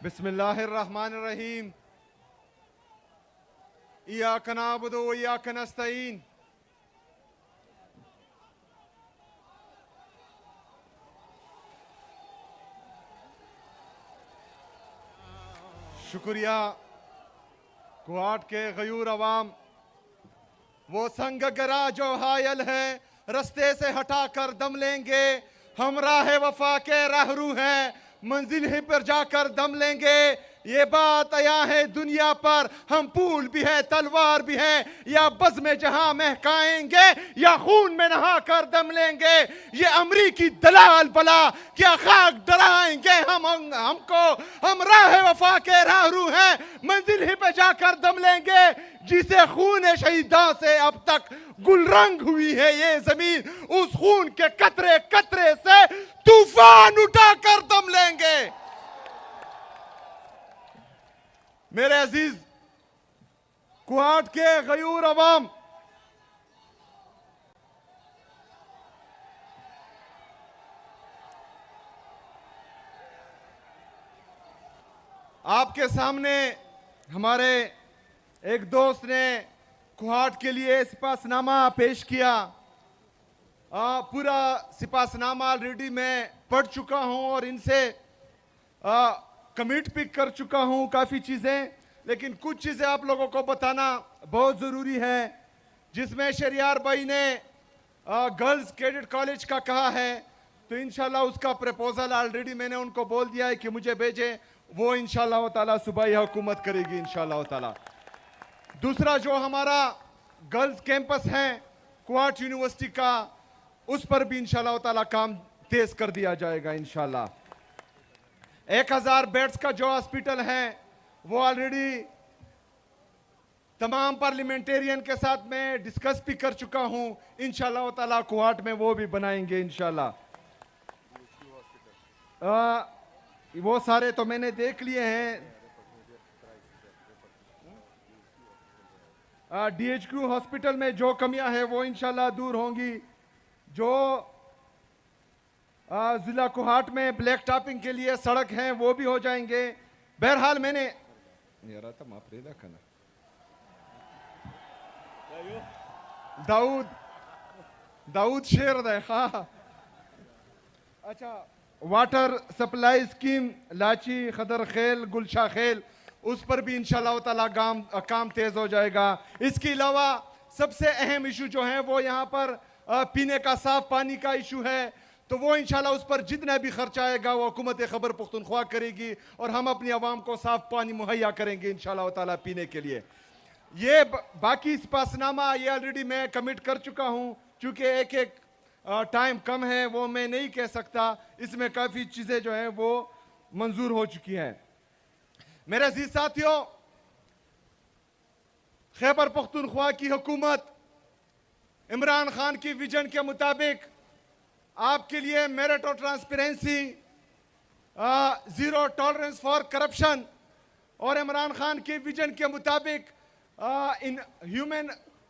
बिस्मिल्लाहिर्रहमानिर्रहीम। इय्याका नअबुदु व इय्याका नस्तईन। शुक्रिया। कुआट के गयूर अवाम, वो संग गरा जो हायल है, रस्ते से हटाकर दम लेंगे। हम राह वफा के राहरू हैं, मंजिल ही पर जाकर दम लेंगे। ये बात आया है दुनिया पर, हम फूल भी है तलवार भी है, या बज़ में जहां महकाएंगे या खून में नहा कर दम लेंगे। ये अमरीकी दलाल बला क्या खाक डराएंगे हमको। हम राह वफा के राहरू हैं, मंजिल ही पे जाकर दम लेंगे। जिसे खून शहीदा से अब तक गुलरंग हुई है ये जमीन, उस खून के कतरे कतरे से तूफान उठाकर दम लेंगे। मेरे अजीज कुआट के गयूर अवाम, आपके सामने हमारे एक दोस्त ने कुआट के लिए सिपासनामा पेश किया। पूरा सिपासनामा ऑलरेडी मैं पढ़ चुका हूं और इनसे कमिट पिक कर चुका हूं काफ़ी चीज़ें, लेकिन कुछ चीज़ें आप लोगों को बताना बहुत ज़रूरी है। जिसमें शरियार भाई ने गर्ल्स कैडेट कॉलेज का कहा है, तो इंशाल्लाह उसका प्रपोजल ऑलरेडी मैंने उनको बोल दिया है कि मुझे भेजें। वो इंशाल्लाह ताला सुबह ही हुकूमत करेगी इंशाल्लाह ताला। दूसरा जो हमारा गर्ल्स कैंपस है कुआट यूनिवर्सिटी का, उस पर भी इंशाल्लाह ताला काम तेज कर दिया जाएगा इंशाल्लाह। 1000 बेड्स का जो हॉस्पिटल है वो ऑलरेडी तमाम पार्लियामेंटेरियन के साथ मैं डिस्कस भी कर चुका हूं। इंशाल्लाह ताला कुआट में वो भी बनाएंगे इंशाल्लाह। वो सारे तो मैंने देख लिए हैं। DHQ हॉस्पिटल में जो कमियां हैं वो इंशाल्लाह दूर होंगी। जो जिला कुहाट में ब्लैक टॉपिंग के लिए सड़क है वो भी हो जाएंगे। बहरहाल मैंने दाऊद शेर देखा। अच्छा, वाटर सप्लाई स्कीम लाची खदर खेल गुलशा खेल, उस पर भी इंशाल्लाह ताला काम तेज हो जाएगा। इसके अलावा सबसे अहम इशू जो है वो यहाँ पर पीने का साफ पानी का इशू है, तो वो इंशाल्लाह उस पर जितना भी खर्चा आएगा वो हुकूमत खैबर पख्तूनख्वा करेगी और हम अपनी आवाम को साफ पानी मुहैया करेंगे इंशाल्लाह ताला पीने के लिए। ये बाकी सिपासनामा ये ऑलरेडी मैं कमिट कर चुका हूँ, चूँकि एक टाइम कम है वो मैं नहीं कह सकता। इसमें काफ़ी चीज़ें जो हैं वो मंजूर हो चुकी हैं। मेरे अजीज साथियों, खैबर पख्तूनख्वा की हुकूमत इमरान खान की विजन के मुताबिक आपके लिए मेरिट और transparency, zero tolerance for corruption और इमरान खान के विजन के मुताबिक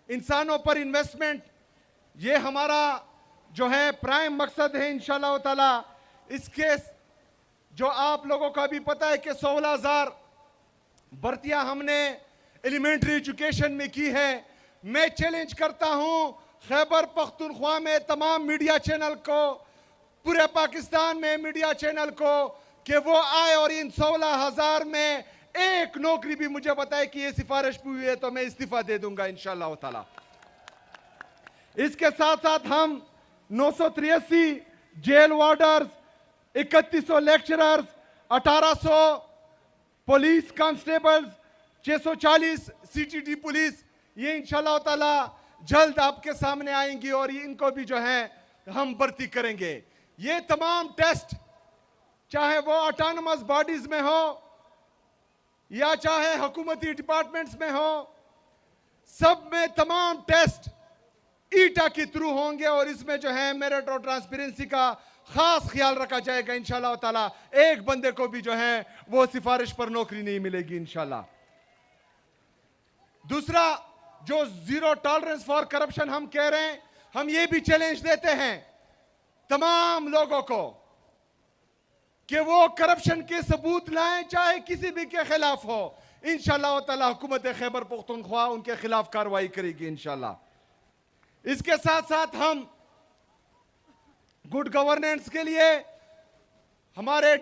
इंसानों पर इन्वेस्टमेंट, ये हमारा जो है प्राइम मकसद है इंशाल्लाह ताला। इसके जो आप लोगों का भी पता है कि 16,000 भर्तियां हमने एलिमेंट्री एजुकेशन में की है। मैं चैलेंज करता हूं खैबर पख्तूनख्वा में तमाम मीडिया चैनल को, पूरे पाकिस्तान में मीडिया चैनल को, कि वो आए और इन 16,000 में एक नौकरी भी मुझे बताए कि ये सिफारिश हुई है तो मैं इस्तीफा दे दूंगा इंशाल्लाह ताला। इसके साथ साथ हम 983 jail warders, 3100 lecturers, 1800 police constables, 640 CTD police, ये इंशाल्लाह ताला जल्द आपके सामने आएंगी और इनको भी जो है हम भर्ती करेंगे। ये तमाम टेस्ट चाहे वो ऑटोनमस बॉडीज में हो या चाहे हुकूमती डिपार्टमेंट्स में हो, सब में तमाम टेस्ट ईटा के थ्रू होंगे और इसमें जो है मेरिट और ट्रांसपेरेंसी का खास ख्याल रखा जाएगा इंशाल्लाह ताला। एक बंदे को भी जो है वो सिफारिश पर नौकरी नहीं मिलेगी इंशाल्लाह। दूसरा, जो जीरो टॉलरेंस फॉर करप्शन हम कह रहे हैं, हम ये भी चैलेंज देते हैं तमाम लोगों को कि वो करप्शन के सबूत लाएं, चाहे किसी भी के खिलाफ हो। इंशाअल्लाह ताला हुकूमत खैबर पख्तूनख्वा उनके खिलाफ कार्रवाई करेगी इंशाअल्लाह। इसके साथ साथ हम गुड गवर्नेंस के लिए हमारे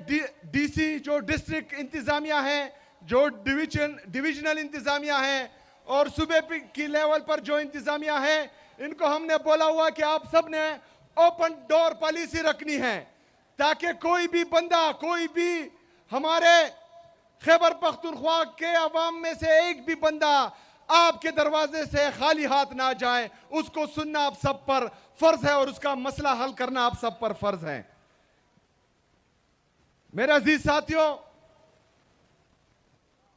डीसी जो डिस्ट्रिक्ट इंतजामिया हैं, जो डिविजनल इंतजामिया हैं और सूबे की लेवल पर जो इंतजामिया है, इनको हमने बोला हुआ कि आप सब ने ओपन डोर पॉलिसी रखनी है, ताकि कोई भी बंदा, कोई भी हमारे खैबर पख्तूनख्वा के अवाम में से एक भी बंदा आपके दरवाजे से खाली हाथ ना जाए। उसको सुनना आप सब पर फर्ज है और उसका मसला हल करना आप सब पर फर्ज है। मेरे अजीज साथियों,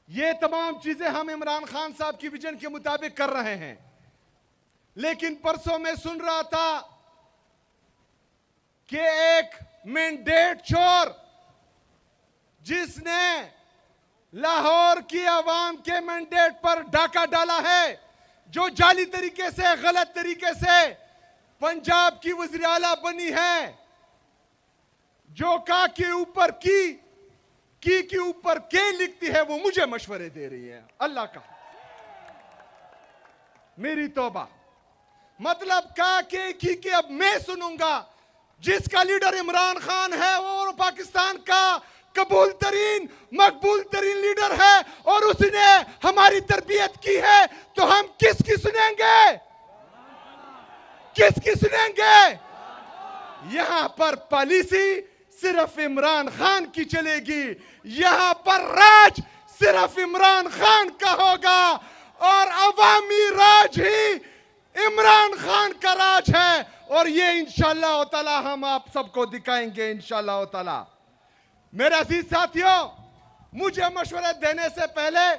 ये तमाम चीजें हम इमरान खान साहब की विजन के मुताबिक कर रहे हैं, लेकिन परसों में सुन रहा था कि एक मैंडेट चोर जिसने लाहौर की आवाम के मैंडेट पर डाका डाला है, जो जाली तरीके से, गलत तरीके से पंजाब की वज़ीर आला बनी है, जो का के ऊपर की के ऊपर के लिखती है, वो मुझे मशवरे दे रही है। अल्लाह का मेरी तौबा, मतलब का के की अब मैं सुनूंगा। जिसका लीडर इमरान खान है वो पाकिस्तान का कबूल तरीन, मकबूल तरीन लीडर है और उसने हमारी तरबियत की है, तो हम किसकी सुनेंगे? किसकी सुनेंगे? यहां पर पॉलिसी सिर्फ इमरान खान की चलेगी, यहां पर राज सिर्फ इमरान खान का होगा और अवामी राज ही इमरान खान का राज है। और ये इंशाअल्लाह ताला हम आप सबको दिखाएंगे इंशाअल्लाह ताला। मेरे अजीज साथियों, मुझे मशवरे देने से पहले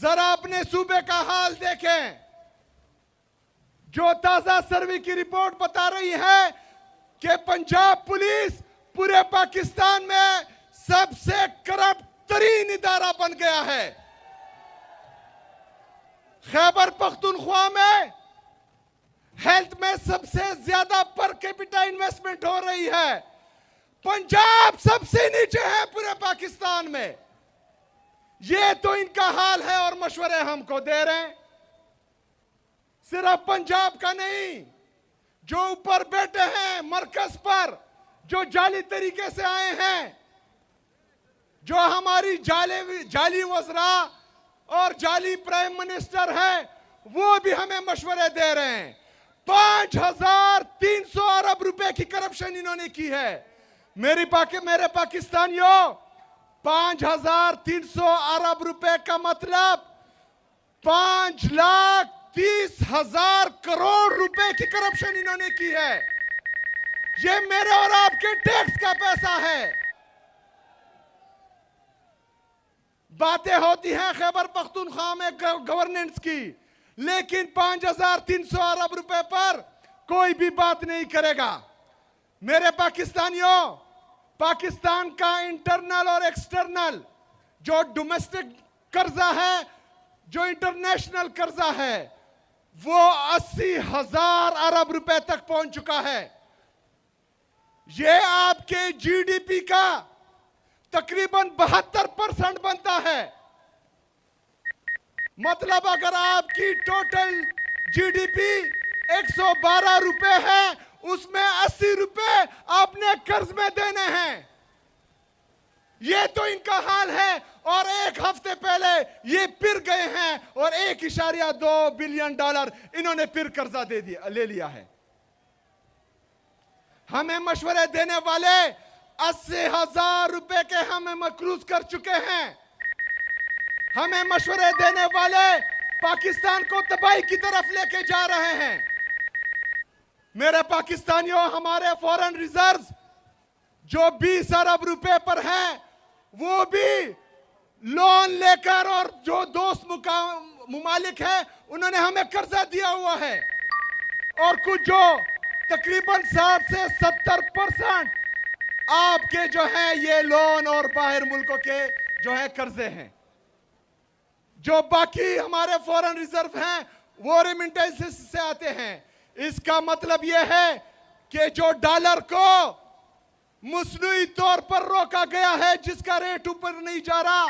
जरा अपने सूबे का हाल देखें। जो ताजा सर्वे की रिपोर्ट बता रही है कि पंजाब पुलिस पूरे पाकिस्तान में सबसे करप्ट तरीन इदारा बन गया है। खैबर पख्तूनख्वा में हेल्थ में सबसे ज्यादा पर कैपिटा इन्वेस्टमेंट हो रही है। पंजाब सबसे नीचे है पूरे पाकिस्तान में। ये तो इनका हाल है और मशवरे हमको दे रहे हैं। सिर्फ पंजाब का नहीं, जो ऊपर बैठे हैं मरकज पर, जो जाली तरीके से आए हैं, जो हमारी जाली वज़रा और जाली प्राइम मिनिस्टर है, वो भी हमें मशवरे दे रहे हैं। 5300 अरब रुपए की करप्शन इन्होंने की है। मेरे पाकिस्तानियों, 5300 अरब रुपए का मतलब 5,30,000 करोड़ रुपए की करप्शन इन्होंने की है। ये मेरे और आपके टैक्स का पैसा है। बातें होती हैं खैबर पख्तूनख्वा में गवर्नेंस की, लेकिन 5300 अरब रुपए पर कोई भी बात नहीं करेगा। मेरे पाकिस्तानियों, पाकिस्तान का इंटरनल और एक्सटर्नल जो डोमेस्टिक कर्जा है, जो इंटरनेशनल कर्जा है, वो 80,000 अरब रुपए तक पहुंच चुका है। ये आपके जीडीपी का तकरीबन 72% बनता है। मतलब अगर आपकी टोटल जीडीपी 112 रुपए है, उसमें 80 रुपए आपने कर्ज में देने हैं। ये तो इनका हाल है। और एक हफ्ते पहले ये फिर गए हैं और 1.2 बिलियन डॉलर इन्होंने फिर कर्जा ले लिया है। हमें मशवरे देने वाले 80,000 रुपए के हमें मकरूज कर चुके हैं। हमें मशवरे देने वाले पाकिस्तान को तबाही की तरफ लेके जा रहे हैं। मेरे पाकिस्तानियों, हमारे फॉरेन रिजर्व्स जो 20 अरब रुपए पर हैं, वो भी लोन लेकर, और जो दोस्त मुमालिक है उन्होंने हमें कर्जा दिया हुआ है। और कुछ जो तकरीबन 60 से 70% आपके जो है ये लोन और बाहर मुल्कों के जो है कर्जे हैं। जो बाकी हमारे फॉरेन रिजर्व हैं वो रेमिटेंसेस से आते हैं। इसका मतलब यह है कि जो डॉलर को मुस्नुई तौर पर रोका गया है, जिसका रेट ऊपर नहीं जा रहा।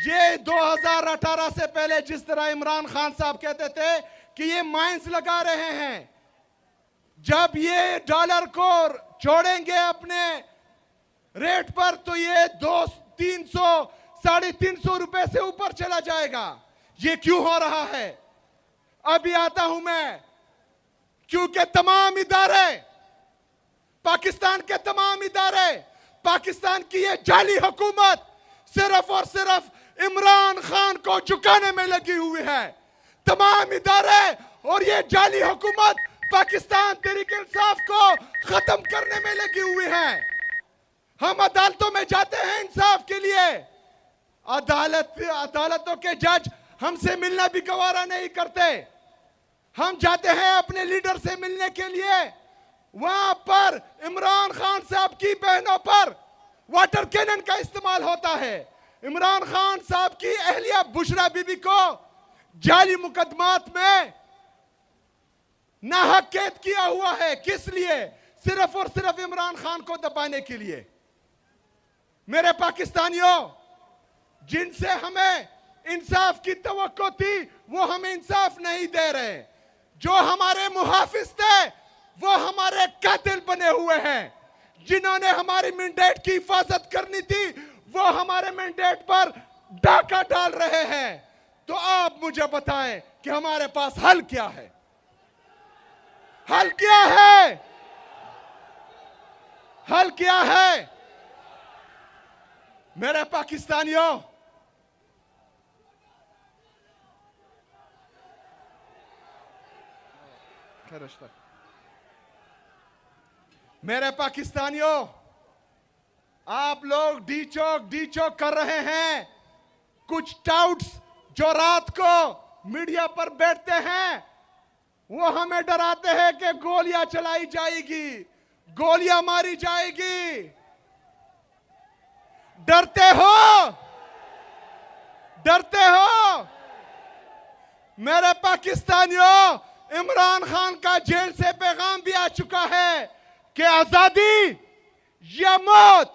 ये 2018 से पहले जिस तरह इमरान खान साहब कहते थे कि ये माइंस लगा रहे हैं, जब ये डॉलर को छोड़ेंगे अपने रेट पर तो ये 200-300, 350 रुपए से ऊपर चला जाएगा। ये क्यों हो रहा है? अभी आता हूं मैं। क्योंकि तमाम इदारे, पाकिस्तान के तमाम इदारे, पाकिस्तान की ये जाली हुकूमत सिर्फ और सिर्फ इमरान खान को झुकाने में लगी हुई है। तमाम इदारे और ये जाली हुकूमत पाकिस्तान तहरीक इंसाफ को खत्म करने में लगी हुई है। हम अदालतों में जाते हैं इंसाफ के लिए, अदालतों के जज हमसे मिलना भी गवारा नहीं करते। हम जाते हैं अपने लीडर से मिलने के लिए, वहां पर इमरान खान साहब की बहनों पर वाटर कैनन का इस्तेमाल होता है। इमरान खान साहब की अहलिया बुशरा बीबी को जाली मुकदमात में नाहक कैद किया हुआ है। किस लिए? सिर्फ और सिर्फ इमरान खान को दबाने के लिए। मेरे पाकिस्तानियों, जिनसे हमें इंसाफ की तवक्को थी वो हमें इंसाफ नहीं दे रहे। जो हमारे मुहाफिज थे वो हमारे कातिल बने हुए हैं। जिन्होंने हमारी मैंडेट की हिफाजत करनी थी वो हमारे मैंडेट पर डाका डाल रहे हैं। तो आप मुझे बताएं कि हमारे पास हल क्या है? हल क्या है? हल क्या है? मेरे पाकिस्तानियों, मेरे पाकिस्तानियों, आप लोग डी चौक कर रहे हैं। कुछ टाउट्स जो रात को मीडिया पर बैठते हैं वो हमें डराते हैं कि गोलियां चलाई जाएगी, गोलियां मारी जाएगी। डरते हो? डरते हो? मेरे पाकिस्तानियों, इमरान खान का जेल से पैगाम भी आ चुका है कि आजादी या मौत,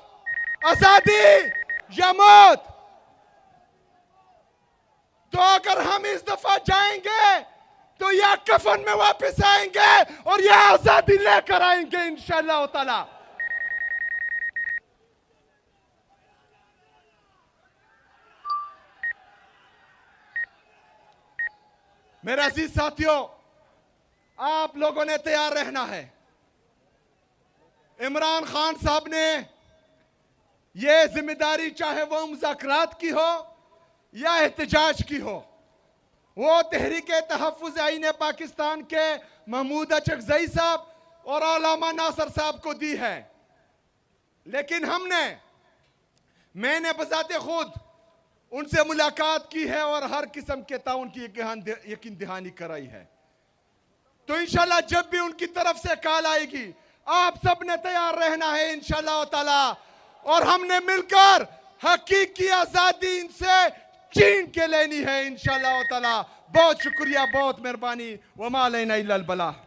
आजादी या मौत। तो अगर हम इस दफा जाएंगे तो या कफन में वापस आएंगे और या आजादी लेकर आएंगे इंशाअल्लाह ताला। मेरे अजीज साथियों, आप लोगों ने तैयार रहना है। इमरान खान साहब ने यह जिम्मेदारी, चाहे वो मुज़ाकरात की हो या एहतजाज की हो, वो तहरीक तहफ़्फ़ुज़ आईन पाकिस्तान के महमूद अचकज़ई साहब और अल्लामा नासर साहब को दी है। लेकिन मैंने बज़ाते खुद उनसे मुलाकात की है और हर किस्म के ताउन की यकीन दहानी कराई है। तो इंशाल्लाह जब भी उनकी तरफ से कॉल आएगी, आप सब ने तैयार रहना है इंशाल्लाह ताला, और हमने मिलकर हकीकी आजादी इनसे छीन के लेनी है इंशाल्लाह ताला। बहुत शुक्रिया, बहुत मेहरबानी। वमा अलैना इल्लल बलाग।